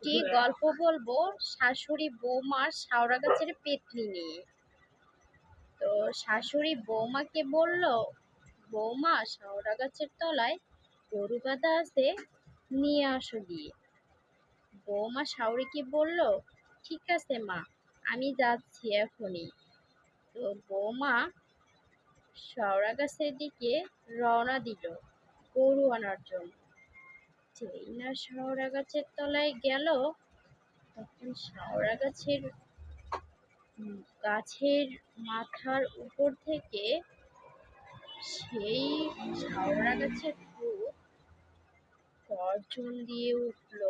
একটি গল্প বলবো শাশুড়ি বৌমার শাওড়া গাছের পেত্নি নিয়ে। তো শাশুড়ি বৌমাকে বলল, বৌমা শাওড়া গাছের তলায় গরু বাঁধা আছে, নিয়ে আসো গিয়ে। বৌমা শাশুড়িকে বলল, ঠিক আছে মা, আমি যাচ্ছি এখনই। তো বৌমা শাওড়া গাছের দিকে রওনা দিল গরু আনার জন্য। যেই না শাওড়া গাছের তলায় গেল, তখন গাছের মাথার উপর থেকে সেই শাওড়া গাছের ভূত গর্জন দিয়ে উঠল,